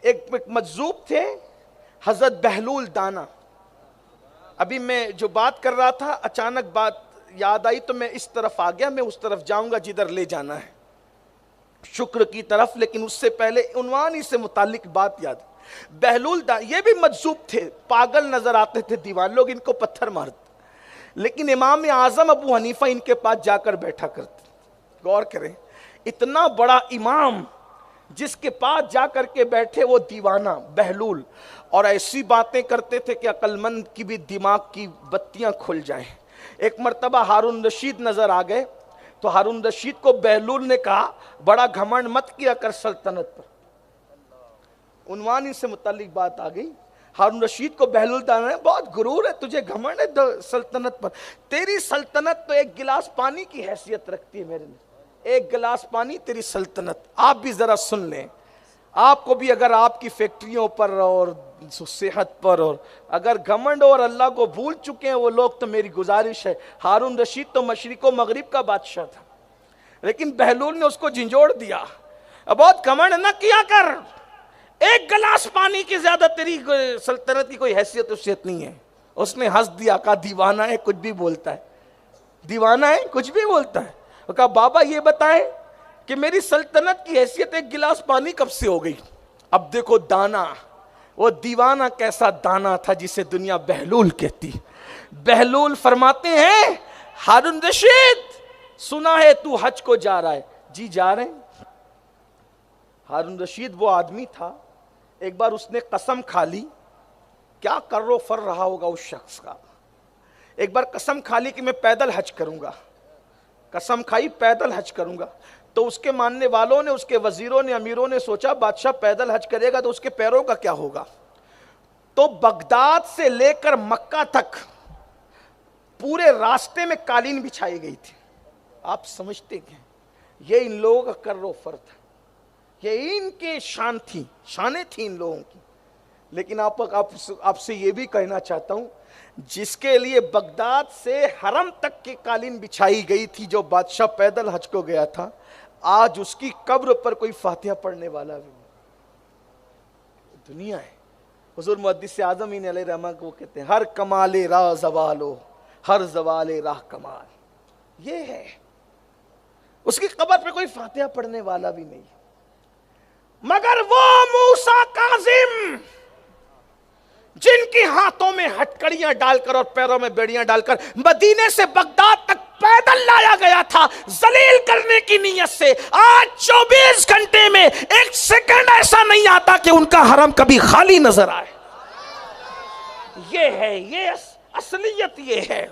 ایک مجذوب تھے حضرت بہلول دانا. ابھی میں جو بات کر رہا تھا اچانک بات یاد آئی تو میں اس طرف آ گیا, میں اس طرف جاؤں گا جدھر لے جانا ہے, شکر کی طرف. لیکن اس سے پہلے عنوان ہی سے متعلق بات یاد. بہلول یہ بھی مجذوب تھے, پاگل نظر آتے تھے, دیوان لوگ ان کو پتھر مارتے, لیکن امام اعظم ابو حنیفہ ان کے پاس جا کر بیٹھا کرتے. غور کریں, اتنا بڑا امام جس کے پاس جا کر کے بیٹھے وہ دیوانہ بہلول, اور ایسی باتیں کرتے تھے کہ عقل مند کی بھی دماغ کی بتیاں کھل جائیں. ایک مرتبہ ہارون رشید نظر آ گئے تو ہارون رشید کو بہلول نے کہا بڑا گھمنڈ مت کیا کر سلطنت پر. عنوان ہی سے متعلق بات آ گئی. ہارون رشید کو بہلول دانا نے بہت غرور ہے تجھے, گھمنڈ ہے سلطنت پر. تیری سلطنت تو ایک گلاس پانی کی حیثیت رکھتی ہے میرے لیے, ایک گلاس پانی تیری سلطنت. آپ بھی ذرا سن لیں, آپ کو بھی اگر آپ کی فیکٹریوں پر اور صحت پر اور اگر گھمنڈ اور اللہ کو بھول چکے ہیں وہ لوگ, تو میری گزارش ہے, ہارون رشید تو مشرق و مغرب کا بادشاہ تھا, لیکن بہلول نے اس کو جھنجھوڑ دیا. بہت گھمنڈ نہ کیا کر, ایک گلاس پانی کی زیادہ تیری سلطنت کی کوئی حیثیت وصیت نہیں ہے. اس نے ہنس دیا, کہا دیوانہ ہے کچھ بھی بولتا ہے, دیوانہ ہے کچھ بھی بولتا ہے. کہا بابا یہ بتائیں کہ میری سلطنت کی حیثیت ایک گلاس پانی کب سے ہو گئی. اب دیکھو دانا, وہ دیوانہ کیسا دانا تھا جسے دنیا بہلول کہتی. بہلول فرماتے ہیں ہارون رشید سنا ہے تو حج کو جا رہا ہے. جی جا رہے ہیں. ہارون رشید وہ آدمی تھا, ایک بار اس نے قسم کھا لی, کیا کر رو فر رہا ہوگا اس شخص کا. ایک بار قسم کھا لی کہ میں پیدل حج کروں گا, قسم کھائی پیدل حج کروں گا. تو اس کے ماننے والوں نے, اس کے وزیروں نے, امیروں نے سوچا بادشاہ پیدل حج کرے گا تو اس کے پیروں کا کیا ہوگا. تو بغداد سے لے کر مکہ تک پورے راستے میں قالین بچھائی گئی تھی. آپ سمجھتے ہیں یہ ان لوگوں کا کر و فر تھا, یہ ان کے شان تھی, شانیں تھیں ان لوگوں کی. لیکن آپ سے یہ بھی کہنا چاہتا ہوں, جس کے لیے بغداد سے حرم تک کی قالین بچھائی گئی تھی, جو بادشاہ پیدل حج کو گیا تھا, آج اس کی قبر پر کوئی فاتحہ پڑھنے والا بھی نہیں. دنیا ہے. حضور محدث اعظم علیہ رحمہ کو کہتے ہیں ہر کمال راہ زوالو, ہر زوال راہ کمال. یہ ہے, اس کی قبر پہ کوئی فاتحہ پڑھنے والا بھی نہیں. مگر وہ موسیٰ کاظم جن کی ہاتھوں میں ہتکڑیاں ڈال کر اور پیروں میں بیڑیاں ڈال کر مدینے سے بغداد تک پیدل لایا گیا تھا ذلیل کرنے کی نیت سے, آج 24 گھنٹے میں ایک سیکنڈ ایسا نہیں آتا کہ ان کا حرم کبھی خالی نظر آئے. یہ ہے, یہ اصلیت یہ ہے.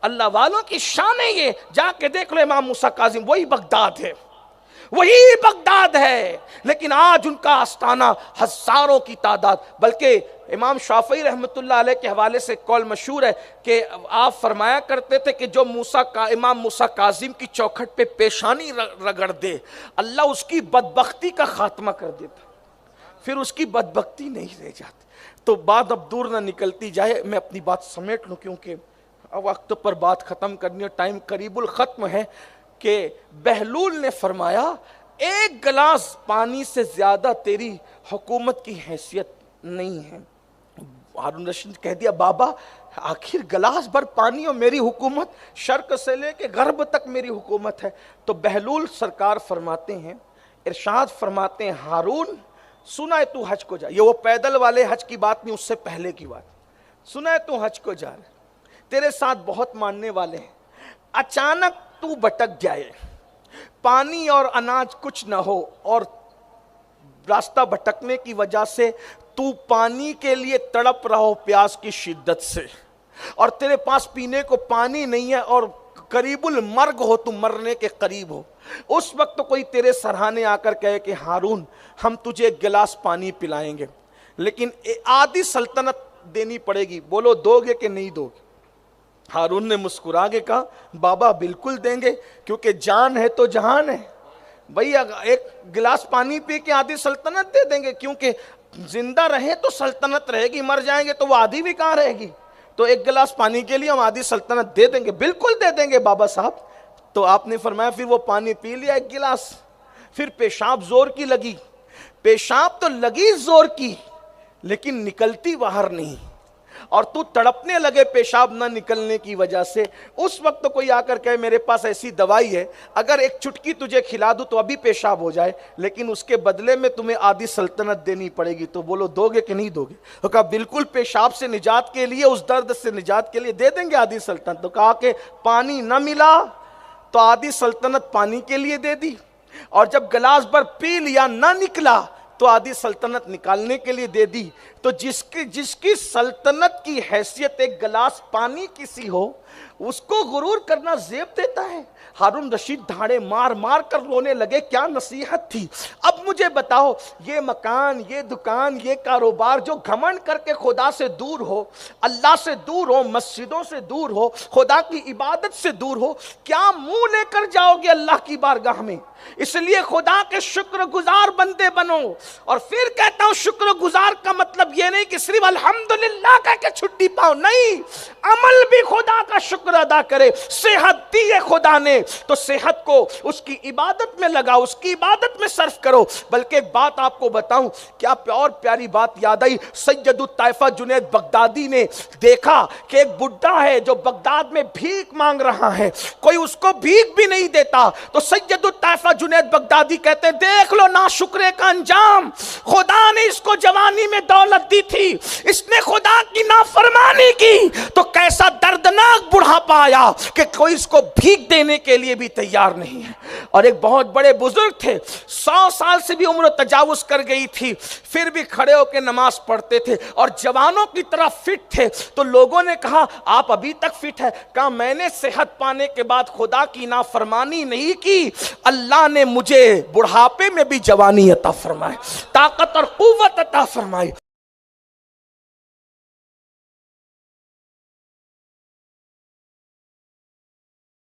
اللہ والوں کی شان ہے یہ. جا کے دیکھ لو امام موسیٰ کاظم, وہی بغداد ہے, وہی بغداد ہے. لیکن آج ان کا آستانہ ہزاروں کی تعداد. بلکہ امام شافعی رحمۃ اللہ علیہ کے حوالے سے قول مشہور ہے کہ آپ فرمایا کرتے تھے کہ جو امام موسیٰ کاظم کی چوکھٹ پہ پیشانی رگڑ دے, اللہ اس کی بدبختی کا خاتمہ کر دیتا, پھر اس کی بدبختی نہیں رہ جاتی. تو بات اب دور نہ نکلتی جائے, میں اپنی بات سمیٹ لوں کیونکہ وقت پر بات ختم کرنی ہے, ٹائم قریب الختم ہے. کہ بہلول نے فرمایا ایک گلاس پانی سے زیادہ تیری حکومت کی حیثیت نہیں ہے. ہارون رشید کہہ دیا بابا آخر گلاس بھر پانی اور میری حکومت, شرق سے لے کے غرب تک میری حکومت ہے. تو بہلول سرکار فرماتے ہیں, ارشاد فرماتے ہیں ہارون سنا ہے تو حج کو جا. یہ وہ پیدل والے حج کی بات نہیں, اس سے پہلے کی بات. سنا ہے تو حج کو جا رہے, تیرے ساتھ بہت ماننے والے ہیں, اچانک تو بھٹک جائے, پانی اور اناج کچھ نہ ہو, اور راستہ بھٹکنے کی وجہ سے تو پانی کے لیے تڑپ رہا ہو پیاس کی شدت سے, اور تیرے پاس پینے کو پانی نہیں ہے, اور قریب المرگ ہو, تو مرنے کے قریب ہو. اس وقت کوئی تیرے سرہانے آ کر کہے کہ ہارون ہم تجھے ایک گلاس پانی پلائیں گے, لیکن آدھی سلطنت دینی پڑے گی, بولو دو گے کہ نہیں دو گے. ہارون نے مسکرا کے کہا بابا بالکل دیں گے, کیونکہ جان ہے تو جہان ہے. بھئی ایک گلاس پانی پی کے آدھی سلطنت دے دیں گے, کیونکہ زندہ رہے تو سلطنت رہے گی, مر جائیں گے تو وہ آدھی بھی کہاں رہے گی. تو ایک گلاس پانی کے لیے ہم آدھی سلطنت دے دیں گے. بالکل دے دیں گے بابا صاحب. تو آپ نے فرمایا پھر وہ پانی پی لیا ایک گلاس, پھر پیشاب زور کی لگی, پیشاب تو لگی زور کی لیکن نکلتی باہر نہیں، اور تو تڑپنے لگے پیشاب نہ نکلنے کی وجہ سے، اس وقت کوئی آ کر کہے میرے پاس ایسی دوائی ہے اگر ایک چٹکی تجھے کھلا دوں تو ابھی پیشاب ہو جائے، لیکن اس کے بدلے میں تمہیں آدھی سلطنت دینی پڑے گی، تو بولو دو گے کہ نہیں دو گے؟ تو کہا بالکل، پیشاب سے نجات کے لیے، اس درد سے نجات کے لیے دے دیں گے آدھی سلطنت۔ تو کہا کہ پانی نہ ملا تو آدھی سلطنت پانی کے لیے دے دی، اور جب گلاس بھر پی لیا نہ نکلا تو آدھی سلطنت نکالنے کے لیے دے دی۔ تو جس کی سلطنت کی حیثیت ایک گلاس پانی کی سی ہو، اس کو غرور کرنا زیب دیتا ہے۔ ہارون رشید دھاڑے مار مار کر رونے لگے، کیا نصیحت تھی۔ اب مجھے بتاؤ، یہ مکان، یہ دکان، یہ کاروبار جو گھمنڈ کر کے خدا سے دور ہو، اللہ سے دور ہو، مسجدوں سے دور ہو، خدا کی عبادت سے دور ہو، کیا منہ لے کر جاؤ گے اللہ کی بارگاہ میں؟ اس لیے خدا کے شکر گزار بندے بنو۔ اور پھر کہتا ہوں، شکر گزار کا مطلب یہ نہیں کہ صرف الحمدللہ کہہ کے چھٹی پاؤ، نہیں، عمل بھی خدا کا شکر ادا کرے۔ صحت دی ہے خدا نے تو صحت کو اس کی عبادت میں لگاؤ، اس کی عبادت میں صرف کرو۔ بلکہ ایک بات آپ کو بتاؤں، کیا اور پیاری بات یاد آئی، سید الطائفہ جنید بغدادی نے دیکھا کہ ایک بڈھا ہے جو بغداد میں بھیک مانگ رہا ہے، کوئی اس کو بھیک بھی نہیں دیتا، تو سید الطائفہ جنید بغدادی کہتے ہیں دیکھ لو ناشکرے کا انجام، خدا نے اس کو جوانی میں دولت دی تھی، اس نے خدا کی نافرمانی کی تو کیسا دردناک بڑھاپا آیا کہ کوئی اس کو بھیک دینے کے لیے بھی تیار نہیں ہے۔ اور ایک بہت بڑے بزرگ تھے، 100 سال سے بھی عمر تجاوز کر گئی تھی، پھر بھی کھڑے ہو کے نماز پڑھتے تھے اور جوانوں کی طرح فٹ تھے۔ تو لوگوں نے کہا آپ ابھی تک فٹ ہے؟ کہا میں نے صحت پانے کے بعد خدا کی نافرمانی نہیں کی، اللہ نے مجھے بڑھاپے میں بھی جوانی عطا فرمائے، طاقت اور قوت عطا فرمائے۔